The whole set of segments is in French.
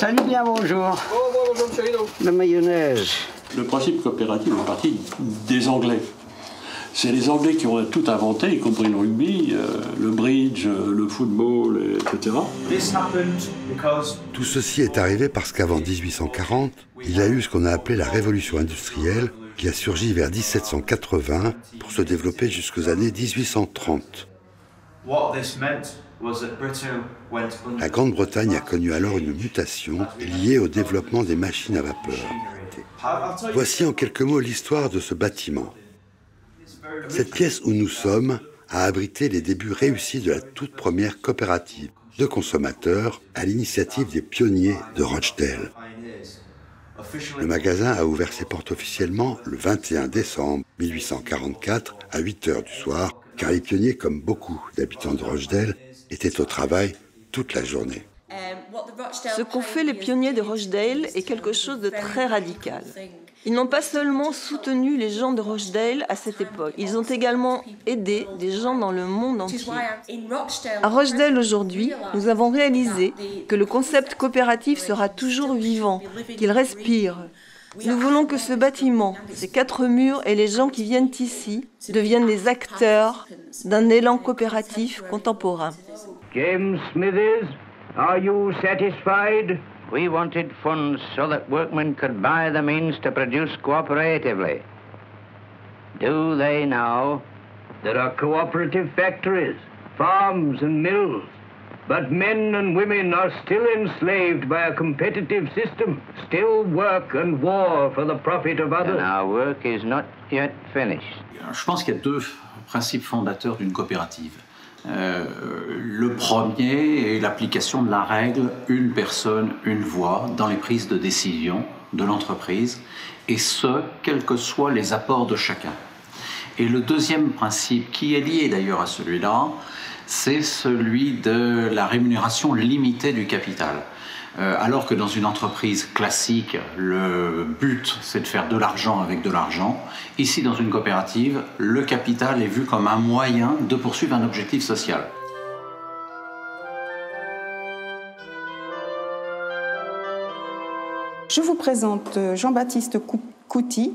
Salut bien, bonjour. Bonjour, monsieur Rideau. La mayonnaise. Le principe coopératif est parti des Anglais. C'est les Anglais qui ont tout inventé, y compris le rugby, le bridge, le football, etc. Tout ceci est arrivé parce qu'avant 1840, il y a eu ce qu'on a appelé la révolution industrielle, qui a surgi vers 1780 pour se développer jusqu'aux années 1830. La Grande-Bretagne a connu alors une mutation liée au développement des machines à vapeur. Voici en quelques mots l'histoire de ce bâtiment. Cette pièce où nous sommes a abrité les débuts réussis de la toute première coopérative de consommateurs à l'initiative des pionniers de Rochdale. Le magasin a ouvert ses portes officiellement le 21 décembre 1844 à 8 h du soir, car les pionniers, comme beaucoup d'habitants de Rochdale, étaient au travail toute la journée. Ce qu'ont fait les pionniers de Rochdale est quelque chose de très radical. Ils n'ont pas seulement soutenu les gens de Rochdale à cette époque, ils ont également aidé des gens dans le monde entier. À Rochdale aujourd'hui, nous avons réalisé que le concept coopératif sera toujours vivant, qu'il respire. Nous voulons que ce bâtiment, ces 4 murs et les gens qui viennent ici deviennent les acteurs d'un élan coopératif contemporain. James Smithers, are you satisfied? We wanted funds so that workmen could buy the means to produce cooperatively. Do they now? There are cooperative factories, farms and mills, but men and women are still enslaved by a competitive system, still work and war for the profit of others. And our work is not yet finished. Je pense qu'il y a 2 principes fondateurs d'une coopérative. Le premier est l'application de la règle une personne, une voix dans les prises de décision de l'entreprise, et ce, quels que soient les apports de chacun. Et le deuxième principe, qui est lié d'ailleurs à celui-là, c'est celui de la rémunération limitée du capital. Alors que dans une entreprise classique, le but c'est de faire de l'argent avec de l'argent, ici dans une coopérative, le capital est vu comme un moyen de poursuivre un objectif social. Je vous présente Jean-Baptiste Couty,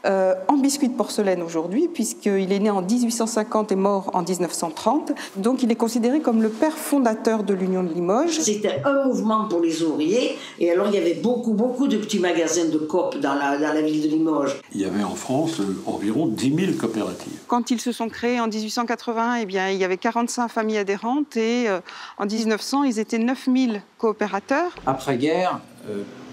en biscuit de porcelaine aujourd'hui, puisqu'il est né en 1850 et mort en 1930. Donc il est considéré comme le père fondateur de l'Union de Limoges. C'était un mouvement pour les ouvriers, et alors il y avait beaucoup de petits magasins de coop dans la ville de Limoges. Il y avait en France environ 10 000 coopératives. Quand ils se sont créés en 1880, eh bien, il y avait 45 familles adhérentes, et en 1900, ils étaient 9000 coopérateurs. Après-guerre,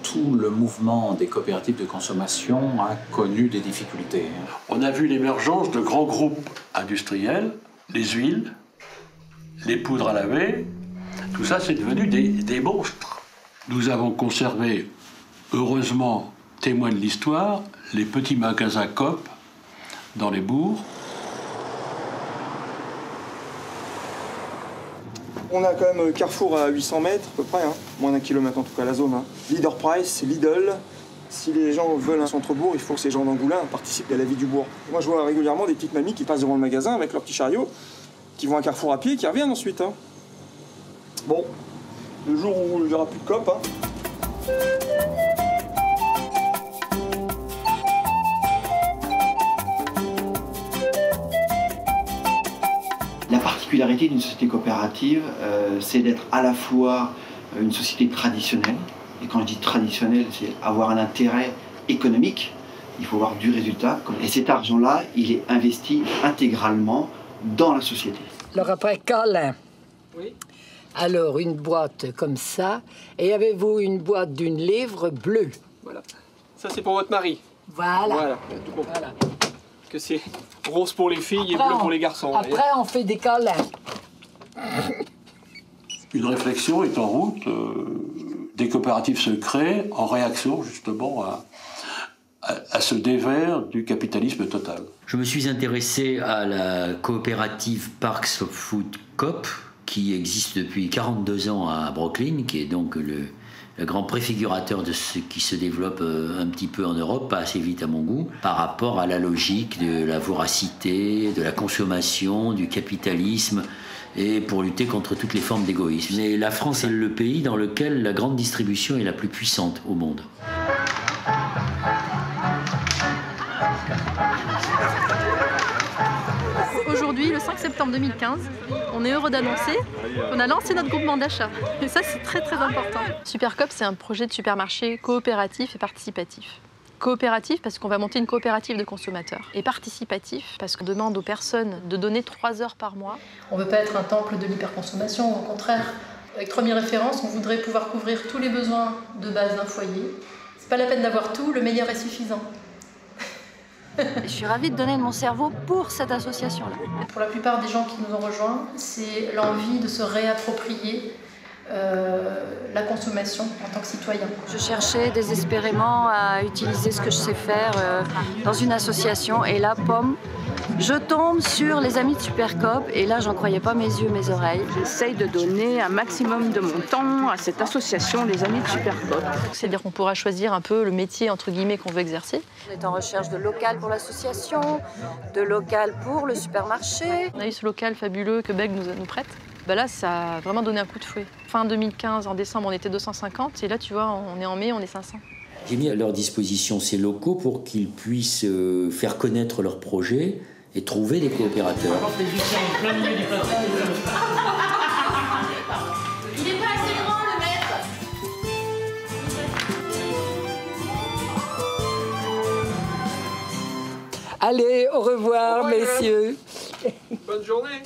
tout le mouvement des coopératives de consommation a connu des difficultés. On a vu l'émergence de grands groupes industriels, les huiles, les poudres à laver, tout ça c'est devenu des monstres. Nous avons conservé, heureusement, témoin de l'histoire, les petits magasins coop dans les bourgs. On a quand même Carrefour à 800 mètres à peu près, moins d'1 kilomètre en tout cas la zone. Leader Price, Lidl. Si les gens veulent un centre-bourg, il faut que ces gens d'Angoulins participent à la vie du bourg. Moi je vois régulièrement des petites mamies qui passent devant le magasin avec leur petit chariot, qui vont à Carrefour à pied et qui reviennent ensuite. Bon, le jour où il n'y aura plus de coop. La particularité d'une société coopérative, c'est d'être à la fois une société traditionnelle, et quand je dis traditionnelle, c'est avoir un intérêt économique, il faut avoir du résultat, et cet argent-là, il est investi intégralement dans la société. Alors après, câlin. Oui. Alors, une boîte comme ça, et avez-vous une boîte d'une livre bleue? Voilà. Ça, c'est pour votre mari. Voilà. Voilà, tout compris. Voilà. Que c'est rose pour les filles après, et bleu pour les garçons. Après, on fait des câlins. Une réflexion est en route. Des coopératives se créent en réaction justement à ce dévers du capitalisme total. Je me suis intéressé à la coopérative Parks of Food Coop, qui existe depuis 42 ans à Brooklyn, qui est donc le grand préfigurateur de ce qui se développe un petit peu en Europe, pas assez vite à mon goût, par rapport à la logique de la voracité, de la consommation, du capitalisme et pour lutter contre toutes les formes d'égoïsme. Et la France est le pays dans lequel la grande distribution est la plus puissante au monde. Aujourd'hui, le 5 septembre 2015, on est heureux d'annoncer qu'on a lancé notre groupement d'achat. Et ça, c'est très très important. Supercoop, c'est un projet de supermarché coopératif et participatif. Coopératif parce qu'on va monter une coopérative de consommateurs. Et participatif parce qu'on demande aux personnes de donner 3 heures par mois. On ne veut pas être un temple de l'hyperconsommation, au contraire. Avec 3000 références, on voudrait pouvoir couvrir tous les besoins de base d'un foyer. C'est pas la peine d'avoir tout, le meilleur est suffisant. Je suis ravie de donner de mon cerveau pour cette association-là. Pour la plupart des gens qui nous ont rejoints, c'est l'envie de se réapproprier la consommation en tant que citoyen. Je cherchais désespérément à utiliser ce que je sais faire dans une association et là, pomme, je tombe sur les amis de Supercoop et là, j'en croyais pas mes yeux, mes oreilles. J'essaye de donner un maximum de mon temps à cette association des amis de Supercoop. C'est-à-dire qu'on pourra choisir un peu le métier entre guillemets qu'on veut exercer. On est en recherche de local pour l'association, de local pour le supermarché. On a eu ce local fabuleux que Beg nous prête. Bah là, ça a vraiment donné un coup de fouet. Fin 2015, en décembre, on était 250 et là, tu vois, on est en mai, on est 500. J'ai mis à leur disposition ces locaux pour qu'ils puissent faire connaître leurs projets et trouver des coopérateurs. Il n'est pas assez grand, le maître. Allez, au revoir, messieurs. Bonne journée.